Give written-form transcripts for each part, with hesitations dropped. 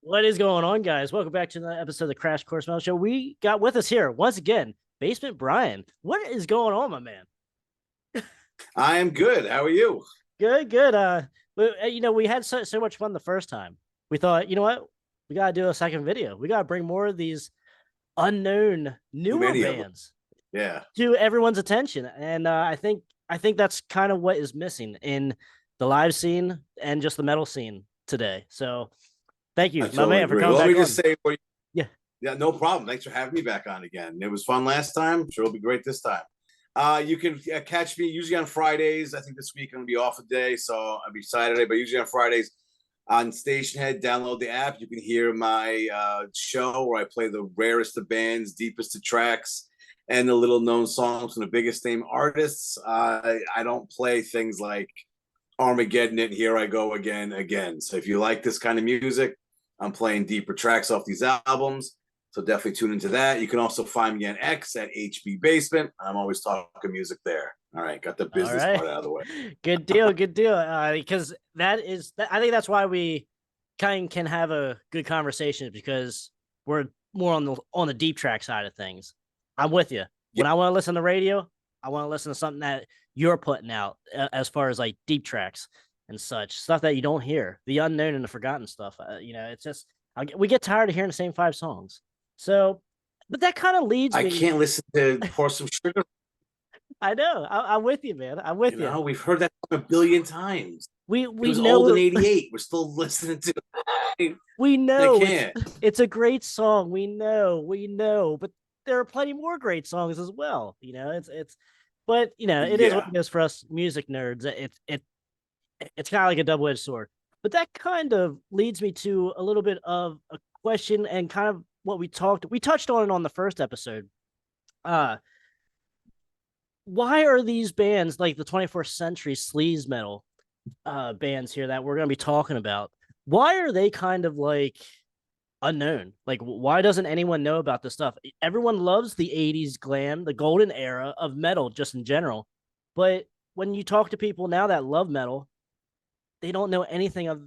What is going on, guys? Welcome back to another episode of the Crash Course Metal Show. We got with us here once again, Basement Bryan. What is going on, my man? I am good. How are you? Good, good. We had so much fun the first time. We thought, you know what? We gotta do a second video. We gotta bring more of these unknown, Too newer many of them. bands Yeah. to everyone's attention, and I think that's kind of what is missing in the live scene and just the metal scene today. So, thank I you, my totally man, for agree. coming Well, let back me just on. say, Yeah. yeah, no problem. Thanks for having me back on again. It was fun last time. Sure, it'll be great this time. You can catch me usually on Fridays. I think this week I'm gonna be off a day, so I'll be Saturday, but usually on Fridays on Stationhead. Download the app. You can hear my show where I play the rarest of bands, deepest of tracks, and the little known songs from the biggest name artists. I don't play things like Armageddon It, Here I Go Again. So if you like this kind of music, I'm playing deeper tracks off these albums. So definitely tune into that. You can also find me on X at HB Basement. I'm always talking music there. All right, got the All business right. part out of the way. Good deal. Good deal. Because I think that's why we kind of can have a good conversation because we're more on the deep track side of things. I'm with you. Yeah, When I want to listen to radio, I want to listen to something that you're putting out as far as like deep tracks and such stuff that you don't hear, the unknown and the forgotten stuff. It's just we get tired of hearing the same five songs. So, but that kind of leads I me. can't listen to Pour Some Sugar. I know. I'm with you, man. I'm with you. We've heard that a billion times. It We was old in know '88. We're still listening to it. we I know can't. it's a great song. We know, but there are plenty more great songs as well. But it is what Yeah. it is for us music nerds. It's kind of like a double edged sword. But that kind of leads me to a little bit of a question and kind of what we touched on it on the first episode. Uh, why are these bands like the 21st century sleaze metal bands here that we're going to be talking about? Why are they kind of like unknown? Like, why doesn't anyone know about this stuff? Everyone loves the 80s glam, the golden era of metal, just in general. But when you talk to people now that love metal, they don't know anything of.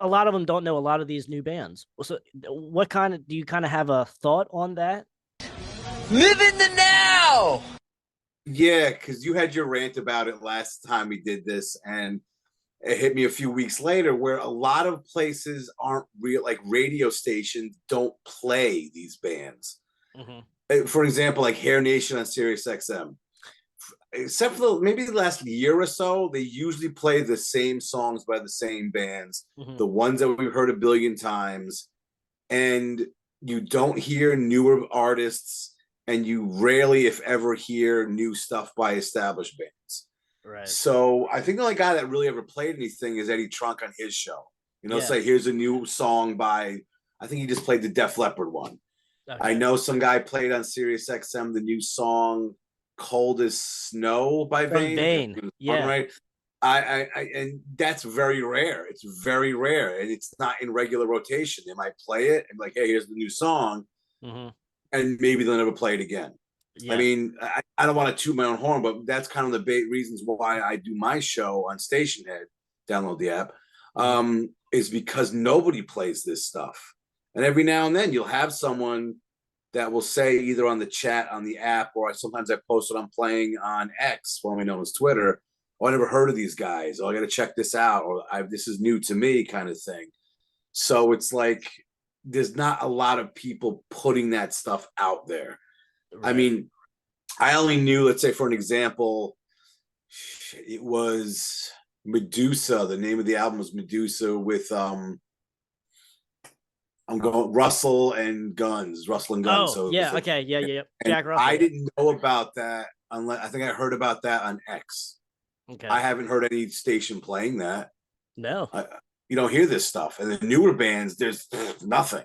A lot of them don't know a lot of these new bands. So, what kind of do you kind of have a thought on that? Live in the now! Yeah, because you had your rant about it last time we did this, and it hit me a few weeks later where a lot of places aren't real, like radio stations don't play these bands. Mm-hmm. For example, like Hair Nation on Sirius XM. Except for maybe the last year or so, they usually play the same songs by the same bands, Mm-hmm. the ones that we've heard a billion times, and you don't hear newer artists, and you rarely, if ever, hear new stuff by established bands. Right. So I think the only guy that really ever played anything is Eddie Trunk on his show. Yeah. Say here's a new song by, I think he just played the Def Leppard one. I Okay. know some guy played on Sirius XM the new song "Cold as Snow" by From Vane. Bane. Yeah. Right? And that's very rare. It's very rare, and it's not in regular rotation. They might play it and like, hey, here's the new song, Mm-hmm. and maybe they'll never play it again. I Yeah. mean, I don't want to toot my own horn, but that's kind of the reasons why I do my show on Stationhead. Download the app. Mm-hmm. Is because nobody plays this stuff, and every now and then you'll have someone that will say either on the chat on the app, or sometimes I post what I'm playing on X, formerly known as Twitter. Oh, I never heard of these guys. Oh, I got to check this out, or this is new to me, kind of thing. So it's like there's not a lot of people putting that stuff out there. I Right. mean, I only knew, let's say, for an example, it was Medusa. The name of the album was Medusa with I'm going Russell and Guns, Russell and Guns. Oh, So it was yeah. like, Okay. Yeah. Yeah. Yeah. and Jack Russell. I Yeah. didn't know about that unless I think I heard about that on X. Okay. I haven't heard any station playing that. No. You don't hear this stuff. And the newer bands, there's nothing.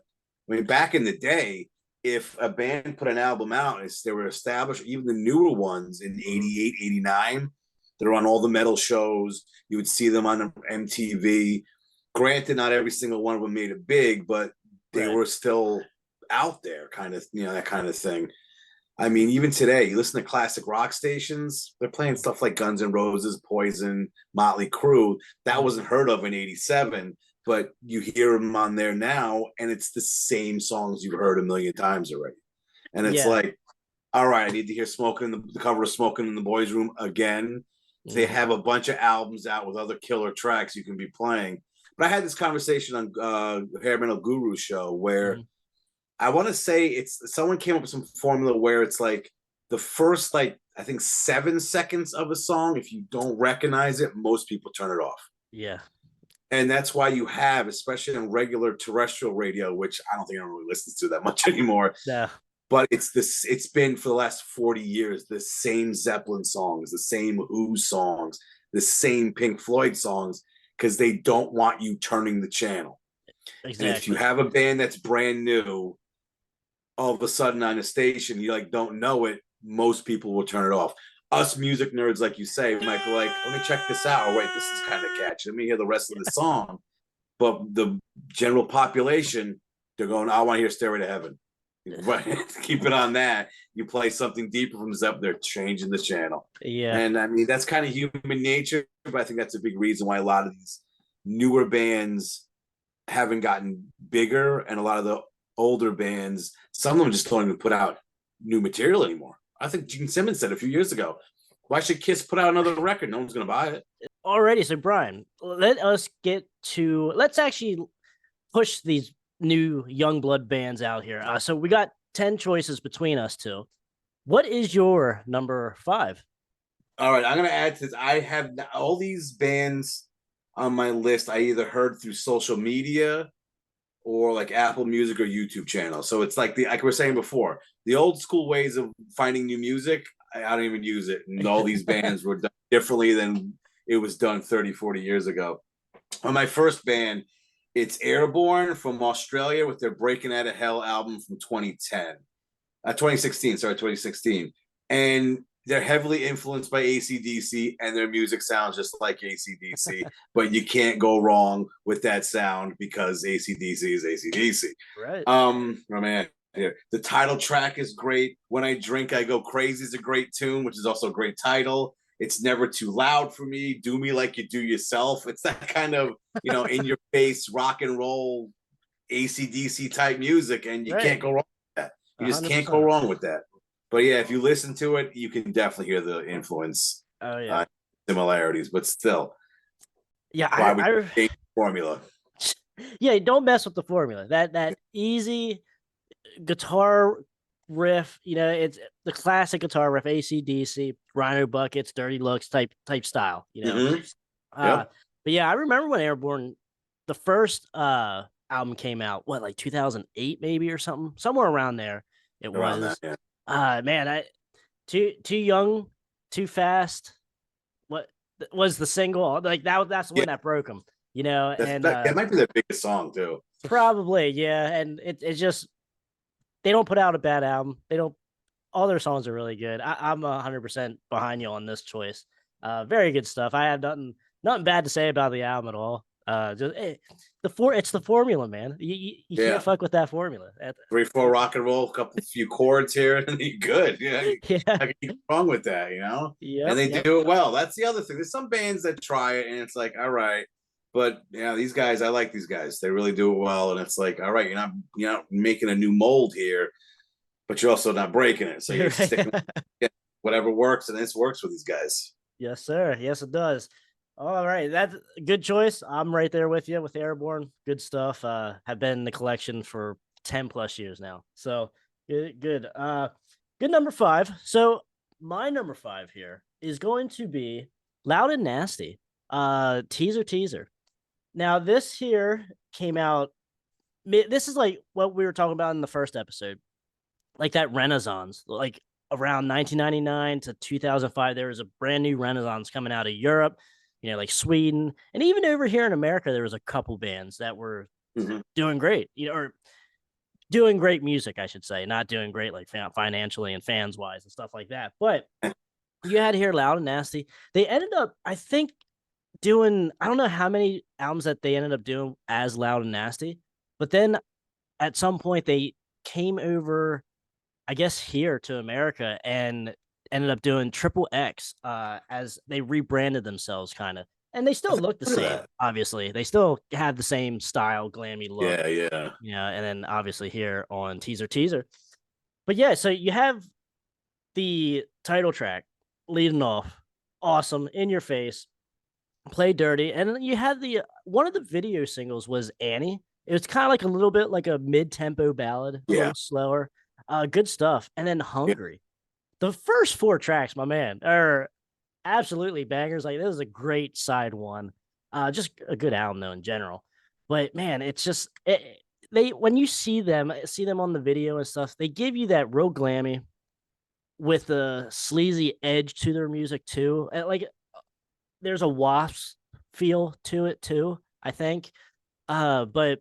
I mean, back in the day, if a band put an album out, they were established, even the newer ones in Mm-hmm. 88, 89, they're on all the metal shows. You would see them on MTV. Granted, not every single one of them made it big, but they Right. were still out there, kind of, that kind of thing. I mean, even today, you listen to classic rock stations, they're playing stuff like Guns N' Roses, Poison, Motley Crue. That Mm-hmm. wasn't heard of in 87. but you hear them on there now, and it's the same songs you've heard a million times already. And it's Yeah. like, all right, I need to hear "Smoking" in the cover of "Smoking in the Boys' Room" again. They have a bunch of albums out with other killer tracks you can be playing. But I had this conversation on Hair Metal Guru's show where I want to say it's someone came up with some formula where it's like the first, like, I think 7 seconds of a song, if you don't recognize it, most people turn it off. Yeah. And that's why you have, especially on regular terrestrial radio, which I don't think anyone really listens to that much anymore. Yeah. But it's been for the last 40 years, the same Zeppelin songs, the same Who songs, the same Pink Floyd songs, because they don't want you turning the channel. Exactly. And if you have a band that's brand new, all of a sudden on a station, you like don't know it, most people will turn it off. Us music nerds, like you say, might be like, let me check this out. Or wait, this is kind of catchy. Let me hear the rest of the song. But the general population, they're going, I want to hear Stairway to Heaven. Right. Keep it on that. You play something deeper from Zepp, they're changing the channel. Yeah. And I mean, that's kind of human nature, but I think that's a big reason why a lot of these newer bands haven't gotten bigger, and a lot of the older bands, some of them just don't even put out new material anymore. I think Gene Simmons said a few years ago, why should Kiss put out another record? No one's going to buy it. Alrighty, so Bryan, let's actually push these new young blood bands out here. So we got 10 choices between us two. What is your number 5? All right, I'm going to add to this. I have all these bands on my list I either heard through social media or like Apple Music or YouTube channel. So it's like like we were saying before, the old school ways of finding new music, I don't even use it. And all these bands were done differently than it was done 30, 40 years ago. On my first band, it's Airbourne from Australia with their Breaking Out of Hell album from 2016. And they're heavily influenced by AC/DC, and their music sounds just like AC/DC, but you can't go wrong with that sound because AC/DC is AC/DC. Right. Oh man, yeah. The title track is great. When I Drink, I Go Crazy is a great tune, which is also a great title. It's never too loud for me. Do Me Like You Do Yourself. It's that kind of, in your face rock and roll AC/DC type music, and you can't go wrong with that. You just 100%. can't go wrong with that. But yeah, if you listen to it, you can definitely hear the influence, similarities. But still, yeah, why would you change the formula? Yeah, don't mess with the formula. That easy guitar riff, it's the classic guitar riff, AC/DC, Rhino buckets, dirty looks type style, Yep. But yeah, I remember when Airbourne, the first album came out, like 2008 maybe or something, somewhere around there. It Around was. that, Man, too young, too fast. What was the single? Like that's the one that broke them, that might be their biggest song too. Probably, yeah. And it's just they don't put out a bad album. They don't. All their songs are really good. I'm 100% behind you on this choice. Very good stuff. I have nothing bad to say about the album at all. It's the formula, man. You can't fuck with that formula. 3/4 rock and roll, few chords here, and you're good. I can keep wrong with that, Yeah. And they do it well. That's the other thing. There's some bands that try it, and it's like, all right, but these guys, I like these guys. They really do it well, and it's like, all right, you're not making a new mold here, but you're also not breaking it. So you're sticking with whatever works, and this works for these guys. Yes, sir. Yes, it does. All right, that's a good choice. I'm right there with you with Airbourne. Good stuff. Have been in the collection for 10 plus years now. So good. Good number 5. So my number 5 here is going to be Loud and Nasty. Teaser. Now this here came out. This is like what we were talking about in the first episode, like that Renaissance, like around 1999 to 2005. There was a brand new Renaissance coming out of Europe. Like Sweden, and even over here in America, there was a couple bands that were doing great, or doing great music, I should say, not doing great like financially and fans wise and stuff like that. But you had here Loud and Nasty. They ended up, I think, doing, I don't know how many albums that they ended up doing as Loud and Nasty, but then at some point they came over, I guess, here to America and ended up doing Triple X as they rebranded themselves kind of. and they still look the heard of same. that. Obviously, they still have the same style, glammy look. Yeah, yeah. Yeah, and then obviously here on Teaser. But yeah, so you have the title track leading off, awesome, in your face, play dirty, and then you had the one of the video singles was Annie. It was kind of like a little bit like a mid-tempo ballad, a Yeah. little slower, good stuff. And then Yeah. Hungry. The first 4 tracks, my man, are absolutely bangers. Like this is a great side one. Just a good album though in general. But man, it's just they when you see them on the video and stuff, they give you that real glammy with a sleazy edge to their music too. And like there's a Wasps feel to it too, I think. But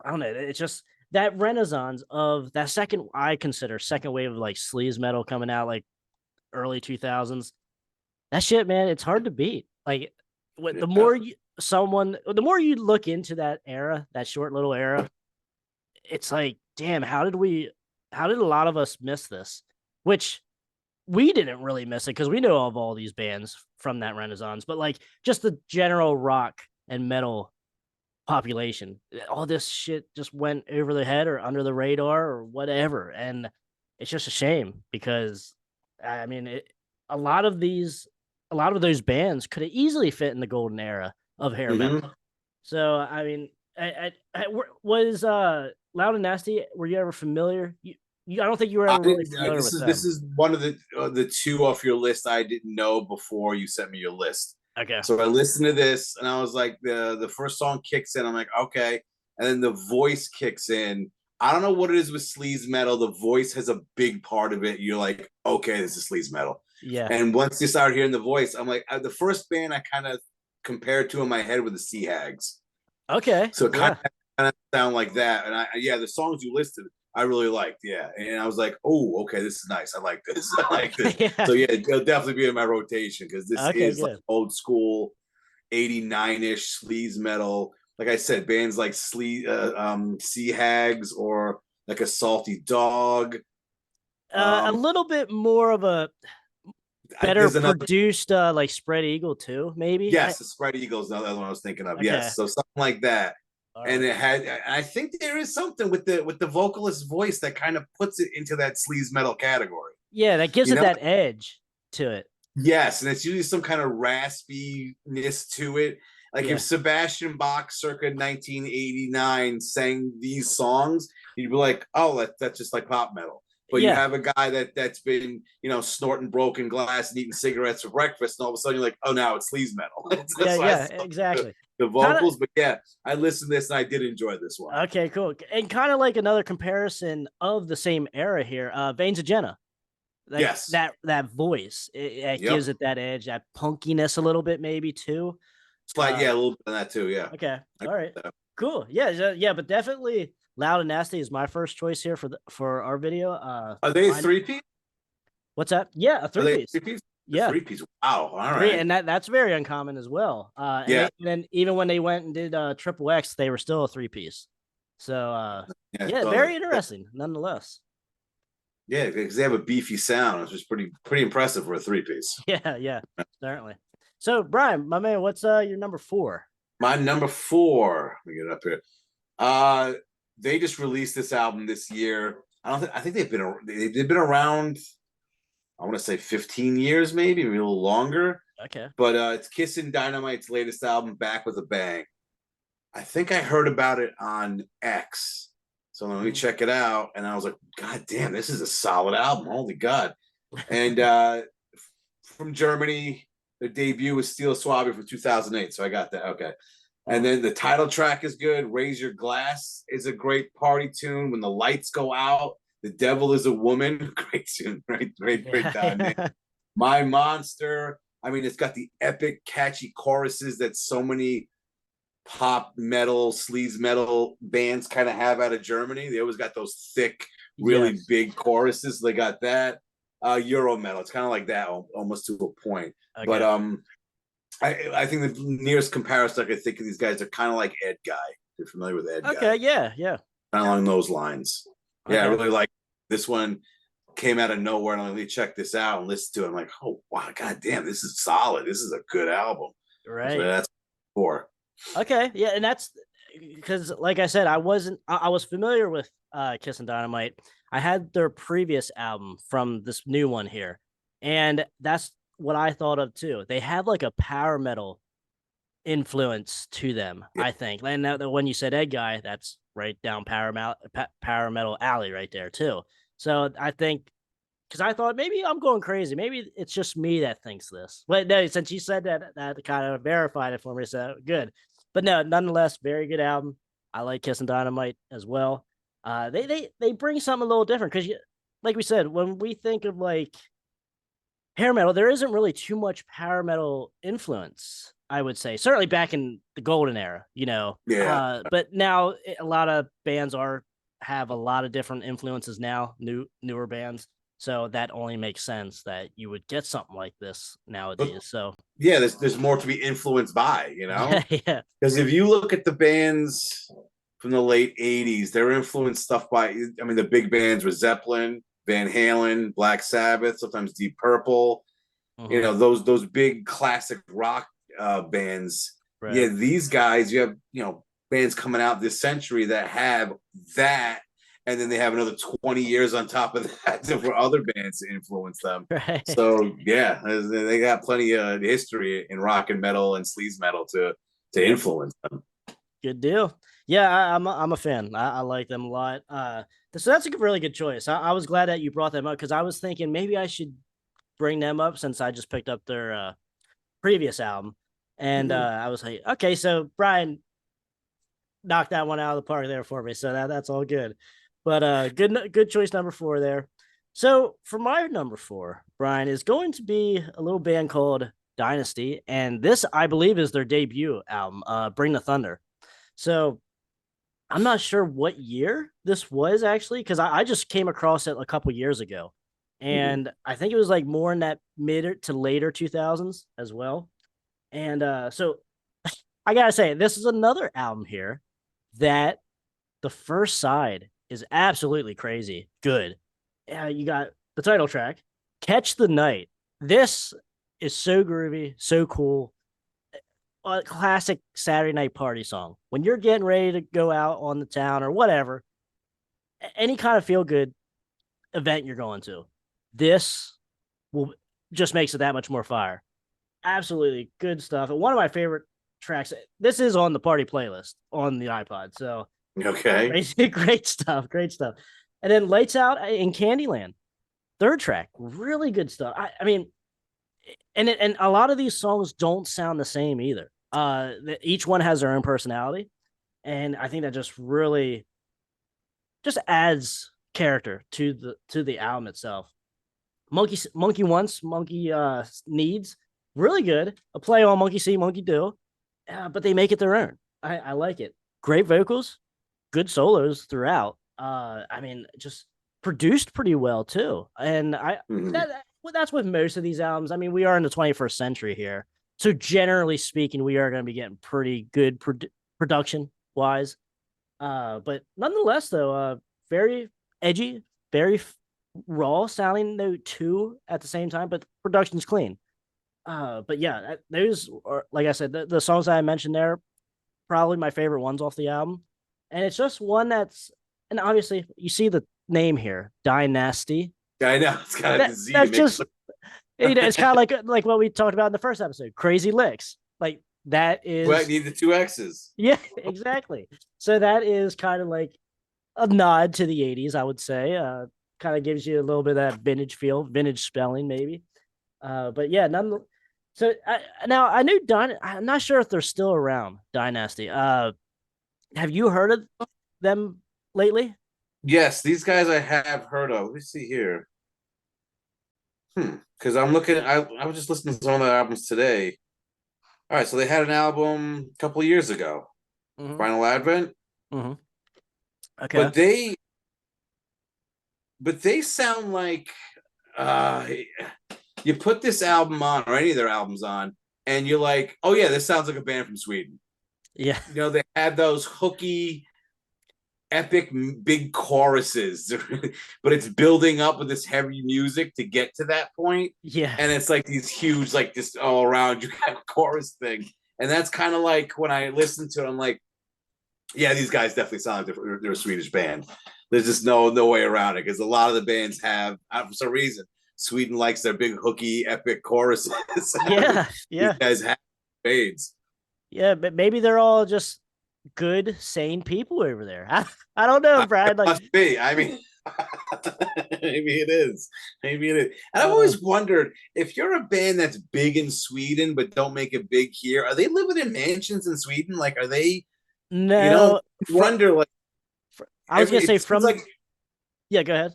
I don't know. It's just that renaissance of that I consider second wave of like sleaze metal coming out like early 2000s. That shit, man, it's hard to beat. Like the more the more you look into that era, that short little era, it's like, damn, how did a lot of us miss this? Which we didn't really miss it because we know of all these bands from that renaissance, but like just the general rock and metal population, all this shit just went over the head or under the radar or whatever. And it's just a shame because I mean, a lot of those bands could have easily fit in the golden era of hair metal. So, I mean, was Loud and Nasty, were you ever familiar? I don't think you were ever really familiar with them. This is one of the two off your list I didn't know before you sent me your list. Okay. So I listened to this and I was like, the first song kicks in. I'm like, okay. And then the voice kicks in. I don't know what it is with sleaze metal. The voice has a big part of it. You're like, okay, this is sleaze metal. Yeah. And once you start hearing the voice, I'm like, the first band I kind of compared to in my head were the Sea Hags. Okay. So it kind of sound like that. And the songs you listed, I really liked. Yeah. And I was like, oh, okay, this is nice. I like this. I like this. Yeah. So yeah, it'll definitely be in my rotation because this is good. like old school 89-ish sleaze metal. Like I said, bands like Sea Hags or like a Salty Dog. A little bit more of a better produced like Spread Eagle too, maybe. Yes, the Spread Eagle is another one I was thinking of. Okay. Yes, so something like that. All and it had, I think there is something with the vocalist voice that kind of puts it into that sleaze metal category. Yeah, that gives it that edge to it. Yes, and it's usually some kind of raspiness to it. Like if Sebastian Bach circa 1989 sang these songs, you'd be like, oh, that's just like pop metal. But you have a guy that's been, snorting broken glass and eating cigarettes for breakfast, and all of a sudden you're like, oh, now it's sleaze metal. Exactly. The vocals, but I listened to this and I did enjoy this one. Okay, cool. And kind of like another comparison of the same era here, Veins of Jenna. Like yes. That voice, it gives it that edge, that punkiness a little bit maybe too. It's like, a little bit of that too, yeah. Okay, all right, cool. Yeah, but definitely Loud and Nasty is my first choice here for our video. Are they a 3-piece? What's that? Yeah, a 3-piece. 3-piece? Yeah, 3-piece. Wow, all right. And that's very uncommon as well. And then even when they went and did Triple X, they were still a 3-piece. So very interesting, nonetheless. Yeah, because they have a beefy sound, which is pretty impressive for a 3-piece. Yeah, certainly. So, Bryan, my man, what's your number 4? My number 4. Let me get it up here. They just released this album this year. I think they've been around. I want to say 15 years, maybe a little longer. Okay. But it's Kissin Dynamite's latest album, Back with a Bang. I think I heard about it on X. So let me check it out. And I was like, God damn, this is a solid album. Holy God. And from Germany, their debut was Steel Swabby from 2008. So I got that. Okay. And then the title track is good. Raise Your Glass is a great party tune. When the lights go out, The Devil is a Woman. Great tune. Great name. My Monster. I mean, it's got the epic, catchy choruses that so many pop metal, sleaze metal bands kind of have out of Germany. They always got those thick, really big choruses. They got that. Euro metal. It's kind of like that almost to a point. Okay. But I think the nearest comparison I could think of these guys are kind of like Ed Guy. You're familiar with Ed Guy? Okay, yeah. Kind of along those lines. Okay. Yeah, I really like this one. Came out of nowhere, and let me check this out and listen to it. I'm like, oh wow, god damn, this is solid. This is a good album. That's what Right. that's for. Okay. Yeah, and that's because, like I said, I was familiar with Kissin Dynamite. I had their previous album from this new one here, and that's what I thought of too. They have like a power metal influence to them, Yeah. I think. And when you said Ed Guy, that's right down power metal alley right there too. So I think because I thought maybe I'm going crazy, maybe it's just me that thinks this. But no, since you said that, that kind of verified it for me. So good. But no, nonetheless, very good album. I like Kissin Dynamite as well. They bring something a little different because, like we said, when we think of like hair metal, there isn't really too much power metal influence, I would say. Certainly back in the golden era, you know. Yeah. But now a lot of bands are have a lot of different influences now, newer bands. So that only makes sense that you would get something like this nowadays. But So yeah, there's more to be influenced by, yeah, yeah, Because if you look at the bands from the late 80s, they're influenced stuff by, I mean, the big bands were Zeppelin, Van Halen, Black Sabbath, sometimes Deep Purple, mhm, those big classic rock bands. right. Yeah, these guys, you have, bands coming out this century that have that, and then they have another 20 years on top of that for other bands to influence them. Right. So yeah, they got plenty of history in rock and metal and sleaze metal to Yep. influence them. Good deal. Yeah, I'm a fan. I like them a lot. So that's a really good choice. I was glad that you brought them up because I was thinking maybe I should bring them up since I just picked up their previous album, and Mhm. I was like, okay, so Bryan knocked that one out of the park there for me, so that's all good. But good choice number 4 there. So for my number 4, Bryan, is going to be a little band called Dynazty, and this I believe is their debut album, Bring the Thunder. So I'm not sure what year this was actually because I just came across it a couple years ago, Mhm. and I think it was like more in that mid to later 2000s as well. And so I gotta say, this is another album here that the first side is absolutely crazy good. You got the title track, "Catch the Night." This is so groovy, so cool. A classic Saturday night party song. When you're getting ready to go out on the town or whatever, any kind of feel good event you're going to, this will just makes it that much more fire. Absolutely good stuff. And one of my favorite tracks. This is on the party playlist on the iPod. So Okay. great stuff. Great stuff. And then Lights Out in Candyland, third track, really good stuff. I mean, and a lot of these songs don't sound the same either. Each one has their own personality, and I think that just really just adds character to the album itself. Monkey Wants, Monkey Needs, really good. A play on Monkey See, Monkey Do, but they make it their own. I like it. Great vocals, good solos throughout. I mean, just produced pretty well too. And Mhm. well, that's with most of these albums. I mean, we are in the 21st century here, so generally speaking, we are going to be getting pretty good production wise. But nonetheless, though, very edgy, very raw sounding note too at the same time, but production's clean. But yeah, those are, like I said, the songs that I mentioned there, probably my favorite ones off the album. And it's just one that's, and obviously you see the name here, Dynasty. I know it's got a Z to That's make just, it's kind of like what we talked about in the first episode, crazy licks. Like that Well, I is, need the two X's. yeah, exactly. So that is kind of like a nod to the 80s, I would say. Kind of gives you a little bit of that vintage feel, vintage spelling, maybe. But yeah, none. So now I knew I'm not sure if they're still around. Dynasty. Have you heard of them lately? Yes, these guys I have heard of. Let me see here. Because I'm looking. I was just listening to some of their albums today. All right, so they had an album a couple of years ago, Mm-hmm. Final Advent, Mm-hmm. Okay. but they sound like uh you put this album on or any of their albums on, and you're like, oh yeah, this sounds like a band from Sweden. Yeah. They had those hooky epic big choruses, but it's building up with this heavy music to get to that point. Yeah. And it's like these huge, like this all around you kind of chorus thing. And that's kind of like when I listen to it, I'm like, yeah, these guys definitely sound like they're a Swedish band. There's just no way around it because a lot of the bands have, for some reason, Sweden likes their big hooky epic choruses. Yeah. Yeah. These guys have fades. Yeah. But maybe they're all just good, sane people over there. I don't know, Bryan. Like, must be. I mean, maybe it is. Maybe it is. And I've always wondered if you're a band that's big in Sweden but don't make it big here, are they living in mansions in Sweden? Like, are they? no. You know, wonder like. I was gonna say from like. Yeah, go ahead.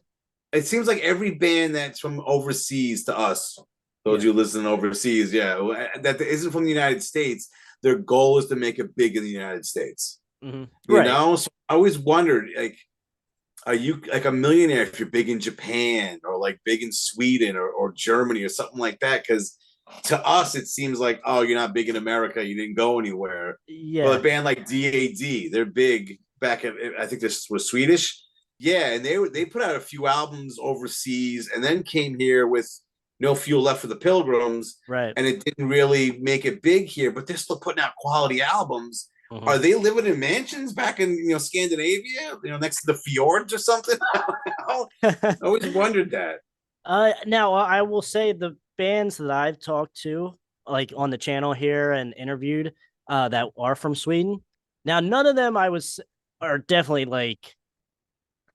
It seems like every band that's from overseas to us, those you listen overseas, that isn't from the United States, their goal is to make it big in the United States. Mm-hmm. You know, so I always wondered, like, are you like a millionaire if you're big in Japan or like big in Sweden or Germany or something like that? Because to us, it seems like, oh, you're not big in America, you didn't go anywhere. Yeah. But a band like DAD, they're big back in, I think this was Swedish. Yeah, and they put out a few albums overseas and then came here with No Fuel Left for the Pilgrims. Right. And it didn't really make it big here, but they're still putting out quality albums. Mm-hmm. Are they living in mansions back in Scandinavia, next to the fjords or something? I always wondered that. Now I will say the bands that I've talked to, like on the channel here and interviewed, that are from Sweden. Now, none of them are definitely like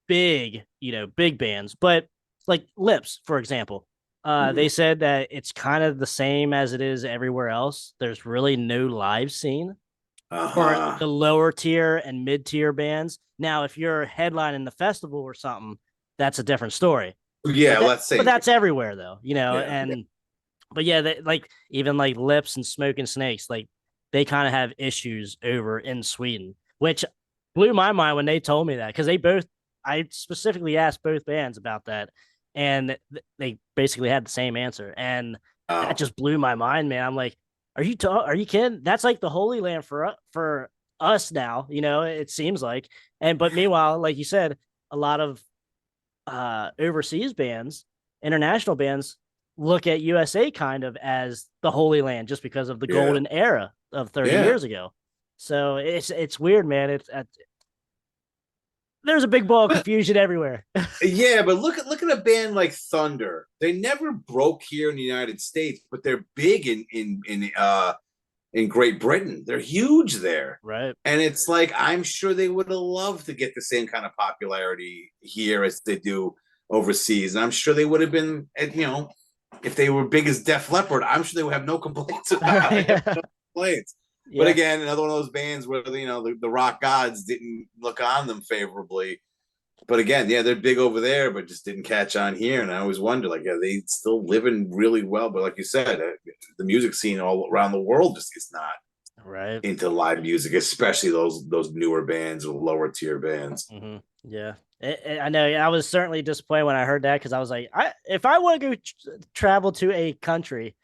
big, big bands, but like Lips, for example, they said that it's kind of the same as it is everywhere else. There's really no live scene for the lower tier and mid tier bands. Now, if you're headlining the festival or something, that's a different story. Yeah, let's say. But that's everywhere though, but yeah, like even like Lips and Smoking Snakes, like they kind of have issues over in Sweden, which blew my mind when they told me that because I specifically asked both bands about that, and they basically had the same answer, and that just blew my mind, man. I'm like, are you kidding? That's like the Holy Land for us now, it seems like. But meanwhile, like you said, a lot of overseas bands, international bands, look at USA kind of as the Holy Land just because of the golden era of 30 years ago. So it's weird, man. There's a big ball of confusion everywhere. Yeah, but look at a band like Thunder. They never broke here in the United States, but they're big in Great Britain. They're huge there. Right. And it's like, I'm sure they would have loved to get the same kind of popularity here as they do overseas. And I'm sure they would have been, if they were big as Def Leppard, I'm sure they would have no complaints about it. No complaints. Yeah. But again, another one of those bands where the rock gods didn't look on them favorably. But again, they're big over there, but just didn't catch on here. And I always wonder, like, they still living really well. But like you said, the music scene all around the world just is not into live music, especially those newer bands or lower tier bands. Mm-hmm. Yeah, I know. I was certainly disappointed when I heard that because I was like, if I want to go travel to a country,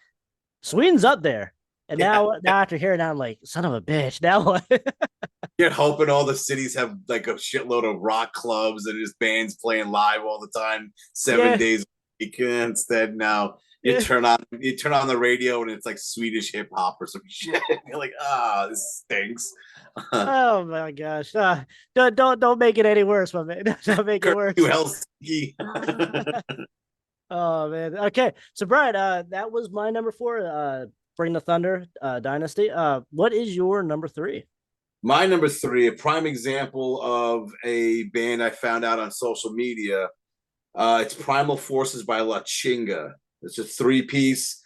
Sweden's up there. And now after hearing that, I'm like, son of a bitch. Now what? You're hoping all the cities have like a shitload of rock clubs and just bands playing live all the time, 7 days a week. Instead, now you turn on the radio and it's like Swedish hip hop or some shit. You're like, this stinks. Oh my gosh! Don't make it any worse, my man. Don't make it worse. Helsinki. Oh man. Okay, so Bryan, that was my number 4. Bring the Thunder, Dynazty. What is your number 3? My number 3, a prime example of a band I found out on social media. It's Primal Forces by La Chinga. It's a 3-piece,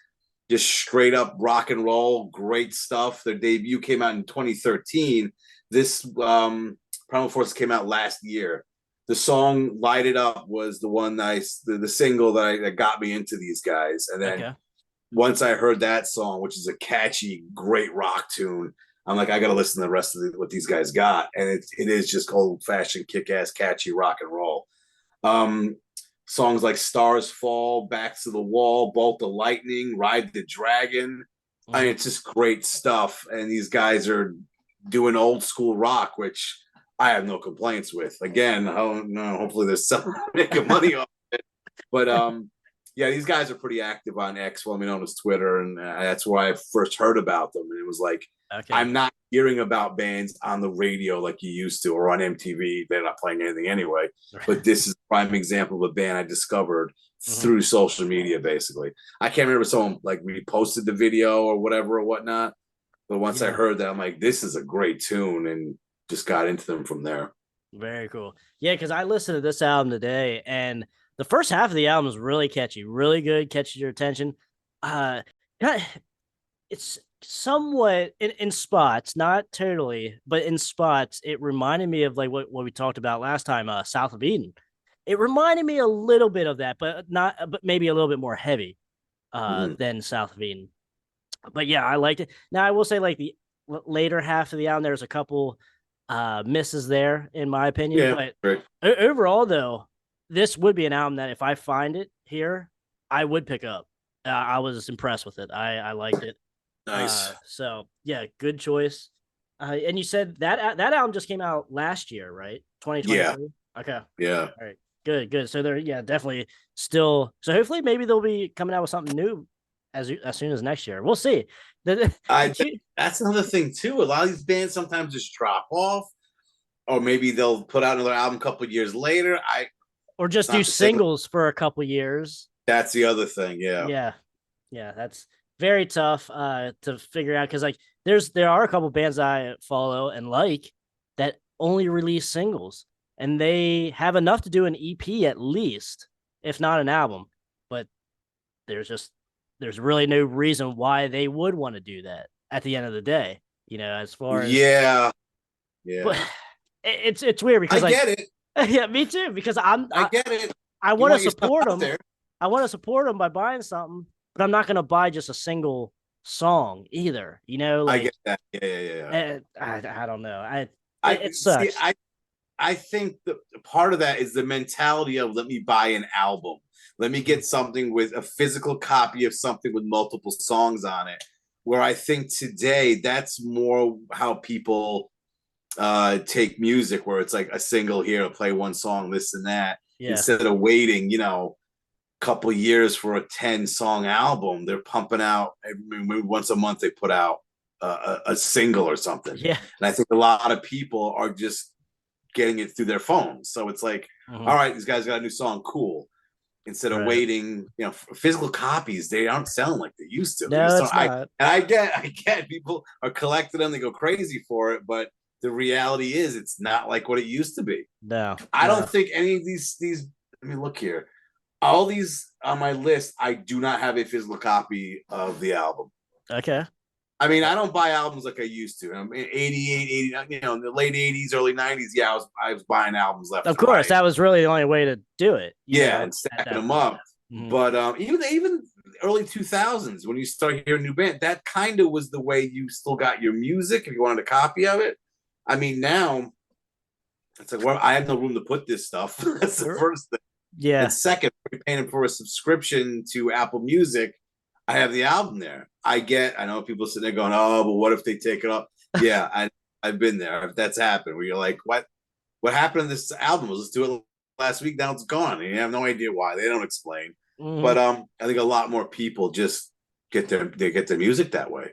just straight up rock and roll, great stuff. Their debut came out in 2013. This Primal Forces came out last year. The song "Light It Up" was the one the single that got me into these guys, and then. Once I heard that song, which is a catchy, great rock tune, I'm like, I got to listen to the rest of what these guys got. And it is just old-fashioned, kick-ass, catchy rock and roll. Songs like Stars Fall, Backs to the Wall, Bolt the Lightning, Ride the Dragon. I mean, it's just great stuff. And these guys are doing old school rock, which I have no complaints with. Again, oh no, hopefully they're selling, making money off it. But yeah, these guys are pretty active on X, formerly known as Twitter, and that's where I first heard about them. And it was like, Okay. I'm not hearing about bands on the radio like you used to, or on MTV. They're not playing anything anyway. But this is a prime example of a band I discovered through social media, basically. I can't remember someone like reposted the video or whatever or whatnot. But once I heard that, I'm like, this is a great tune, and just got into them from there. Very cool. Yeah, because I listened to this album today, and the first half of the album is really catchy, really good, catches your attention. It's somewhat in spots, not totally, but in spots, it reminded me of like what we talked about last time, South of Eden. It reminded me a little bit of that, but maybe a little bit more heavy than South of Eden. But yeah, I liked it. Now I will say, like the later half of the album, there's a couple misses there, in my opinion. But overall, though, this would be an album that if I find it here, I would pick up. I was impressed with it. I liked it. Nice. So yeah, good choice. And you said that album just came out last year, right? 2023. Yeah. Okay. Yeah. All right. Good. So they're definitely still. So hopefully, maybe they'll be coming out with something new as soon as next year. We'll see. That's another thing too. A lot of these bands sometimes just drop off, or maybe they'll put out another album a couple of years later. Or just do singles for a couple years. That's the other thing. Yeah. That's very tough to figure out, because like there are a couple bands I follow and like that only release singles, and they have enough to do an EP at least, if not an album. But there's really no reason why they would want to do that at the end of the day. As far as but it's weird because I get it. Yeah, me too. Because I get it. I want to support them. I want to support them by buying something, but I'm not going to buy just a single song either. I get that. Yeah. I don't know. It sucks. I think the part of that is the mentality of, let me buy an album. Let me get something with a physical copy of something with multiple songs on it. Where I think today that's more how people take music, where it's like a single here, play one song, this and that, instead of waiting, couple years for a 10-song album. They're pumping out, maybe once a month they put out a single or something. Yeah. And I think a lot of people are just getting it through their phones. So it's like, all right, these guys got a new song, cool. Instead of waiting, physical copies, they aren't selling like they used to. No, it's not. I get people are collecting them, they go crazy for it, but the reality is it's not like what it used to be. No. I don't think any of these I mean, look here. All these on my list, I do not have a physical copy of the album. Okay. I mean, I don't buy albums like I used to. I'm 88, 80, in the late 80s, early 90s, I was buying albums left. Of course, that was really the only way to do it. And stacking them up. But even early 2000s, when you start hearing new band, that kind of was the way you still got your music if you wanted a copy of it. I mean, now it's like, well, I have no room to put this stuff. That's the first thing. Yeah. And second, we're paying for a subscription to Apple Music. I have the album there. I know people sitting there going, oh, but what if they take it up? Yeah, I've been there. That's happened. Where you're like, what happened to this album? Let's do it last week. Now it's gone. And you have no idea why. They don't explain. But I think a lot more people just get their music that way.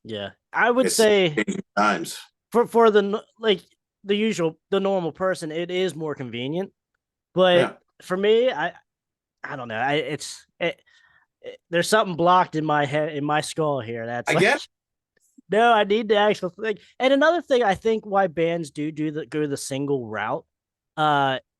Yeah, I would say times for the normal person, it is more convenient. But for me, I don't know. There's something blocked in my head, in my skull here. That's no, I need the actual thing. And another thing, I think why bands go the single route,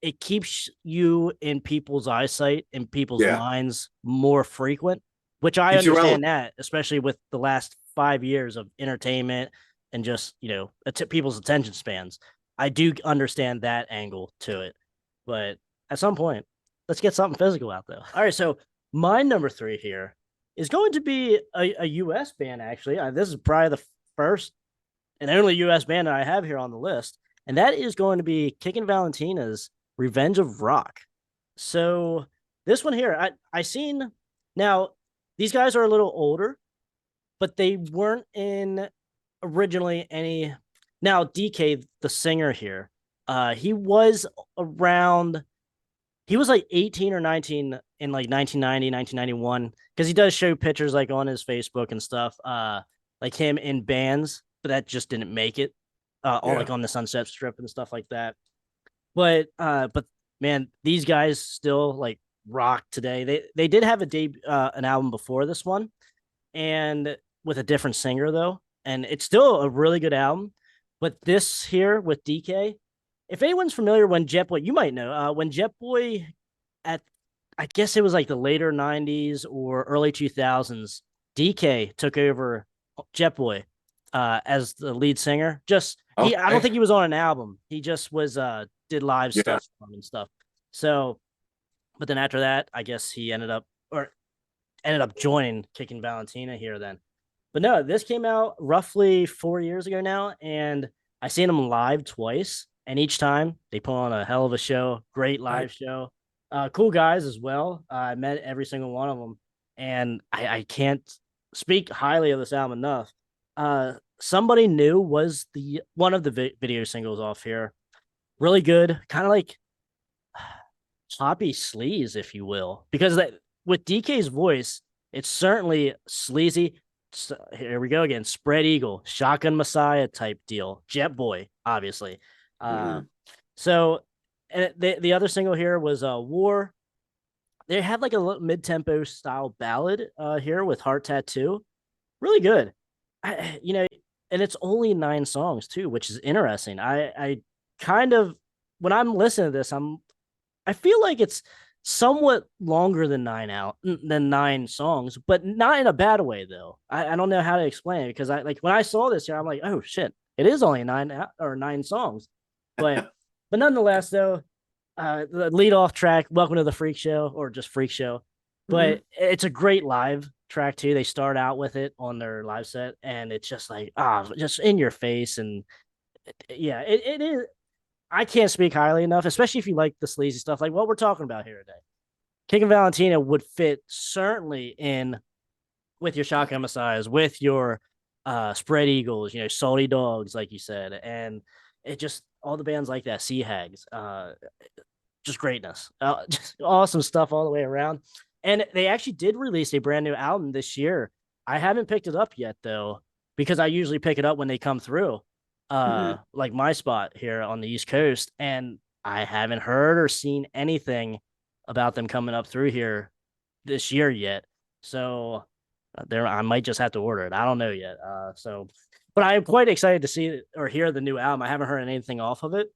it keeps you in people's eyesight, in people's minds more frequent, which I understand that, especially with the last 5 years of entertainment and just, people's attention spans. I do understand that angle to it. But at some point, let's get something physical out there. All right, so my number 3 here is going to be a U.S. band, actually. This is probably the first and only U.S. band that I have here on the list, and that is going to be Kickin Valentina's Revenge of Rock. So this one here, I seen, now these guys are a little older, but they weren't in originally any. Now DK, the singer here, He was around. He was like 18 or 19 in like 1990, 1991, because he does show pictures like on his Facebook and stuff. Like him in bands, but that just didn't make it. All Yeah. like on the Sunset Strip and stuff like that. But man, these guys still like rock today. They did have an album before this one, and with a different singer though, and it's still a really good album. But this here with DK, if anyone's familiar when Jet Boy, you might know when Jet Boy at I guess it was like the later '90s or early 2000s, DK took over Jet Boy as the lead singer. Just I don't Okay. think he was on an album. He just was did live Yeah. stuff and stuff. So, but then after that, I guess he ended up joining Kickin Valentina here then. But no, this came out roughly 4 years ago now, and I seen them live twice, and each time they put on a hell of a show, great live show. Cool guys as well. I met every single one of them, and I can't speak highly of this album enough. Somebody New was the one of the video singles off here. Really good, kind of like poppy sleaze, if you will, because that with DK's voice, it's certainly sleazy. So, here we go again. Spread Eagle, Shotgun Messiah type deal. Jet Boy, obviously. Mhm. So, and the other single here was War. They had like a mid tempo style ballad here with Heart Tattoo. Really good. And it's only 9 songs too, which is interesting. I kind of when I'm listening to this, I feel like it's somewhat longer than 9 songs, but not in a bad way though. I don't know how to explain it because I like when I saw this here, I'm like, oh shit, it is only 9 songs. But but nonetheless though, the lead off track, Welcome to the Freak Show, or just Freak Show. But it's a great live track too. They start out with it on their live set, and it's just like just in your face. And yeah, it is. I can't speak highly enough, especially if you like the sleazy stuff, like what we're talking about here today. Kickin Valentina would fit certainly in with your Shotgun Messiahs, with your Spread Eagles, Salty Dogs, like you said, and it just all the bands like that, Sea Hags, just greatness, just awesome stuff all the way around. And they actually did release a brand new album this year. I haven't picked it up yet though, because I usually pick it up when they come through, like my spot here on the East Coast, and I haven't heard or seen anything about them coming up through here this year yet. So there, I might just have to order it. I don't know yet. But I'm quite excited to see or hear the new album. I haven't heard anything off of it.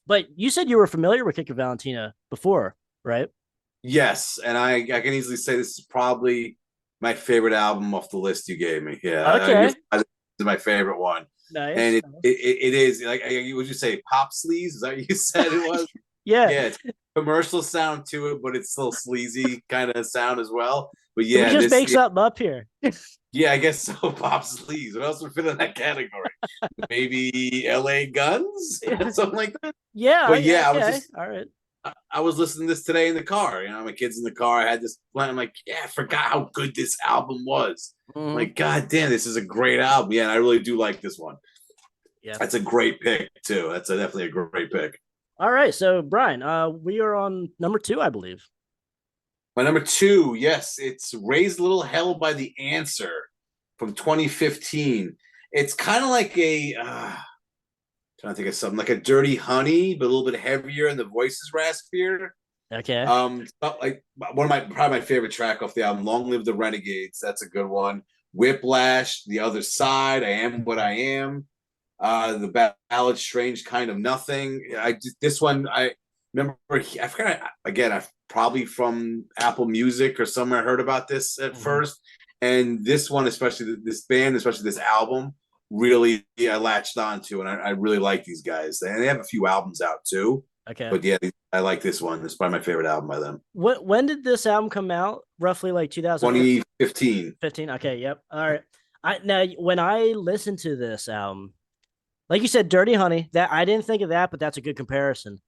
But you said you were familiar with Kickin Valentina before, right? Yes, and I can easily say this is probably my favorite album off the list you gave me. Yeah, Okay. this is my favorite one, Nice. and it is like would you say pop sleaze? Is that what you said it was? Yeah. Yeah, it's commercial sound to it, but it's still sleazy kind of sound as well. But Did we yeah, just make something up here? yeah, I guess so. Pop sleaze. What else would fit in that category? Maybe L.A. Guns, something like that. Yeah. But yeah, Okay. All right. I was listening to this today in the car. My kids in the car. I had this plan. I'm like, yeah, I forgot how good this album was. Mhm. Like, god damn, this is a great album. Yeah, and I really do like this one. Yeah. That's a great pick too. That's definitely a great pick. All right. So Bryan, we are on number 2, I believe. My number 2, yes, it's Raised a Little Hell by The Answer from 2015. It's kind of like trying to think of something like a Dirty Honey, but a little bit heavier, and the voice is raspier. Okay. Like one of probably my favorite track off the album, "Long Live the Renegades." That's a good one. Whiplash, The Other Side, I Am What I Am. The ballad, Strange Kind of Nothing. This one I remember. I forgot again. I probably from Apple Music or somewhere I heard about this at first, and this one, especially this band, especially this album, really I latched onto, and I really like these guys. And they have a few albums out too. Okay. But yeah, I like this one. It's probably my favorite album by them. When did this album come out? Roughly like 2015. 15. Okay. Yep. All right. Now when I listened to this album, like you said, Dirty Honey, that I didn't think of that, but that's a good comparison.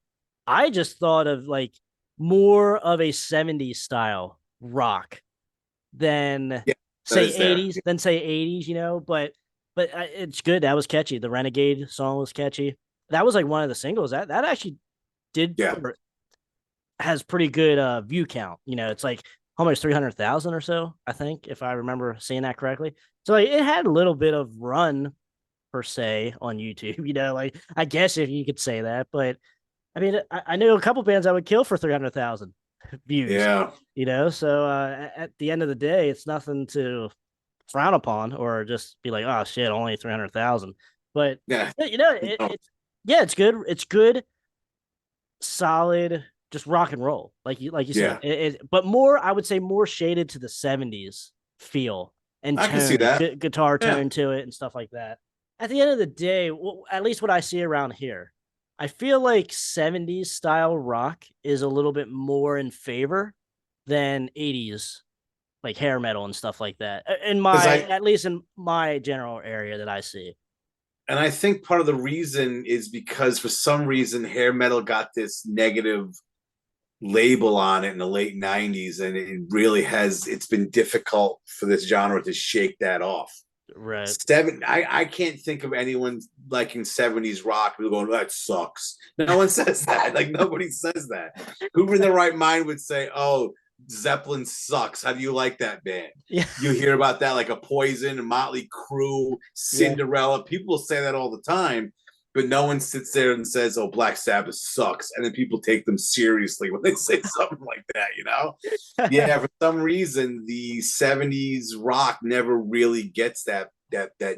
I just thought of like more of a 70s style rock than say 80s, but it's good. That was catchy. The Renegade song was catchy. that was like one of the singles that actually did Yeah. has pretty good view count. You know, it's like almost 300,000 or so, I think, if I remember seeing that correctly. So like, it had a little bit of run per se on YouTube. You know, like I guess if you could say that, but I mean, I knew a couple bands I would kill for 300,000 views. Yeah. You know, so at the end of the day, it's nothing to frown upon or just be like, oh shit, only 300,000. But Yeah. you know, No. it's yeah, it's good. It's good, solid, just rock and roll, like you said. Yeah. But more, I would say, more shaded to the '70s feel and I can see tone, that. guitar Yeah. tone to it and stuff like that. At the end of the day, at least what I see around here, I feel like '70s style rock is a little bit more in favor than '80s like hair metal and stuff like that. In Because my, I at least in my general area that I see. and I think part of the reason is because for some reason hair metal got this negative label on it in the late 90s, and it really has it's been difficult for this genre to shake that off. Right. I can't think of anyone liking 70s rock who going, that sucks. No one says that. Like nobody says that. Who in their right mind would say, oh, Zeppelin sucks. How do you like that band? Yeah. You hear about that like a Poison, Motley Crue, Cinderella. People say that all the time, but no one sits there and says, oh, Black Sabbath sucks. And then people take them seriously when they say something like that, you know? Yeah, for some reason, the 70s rock never really gets that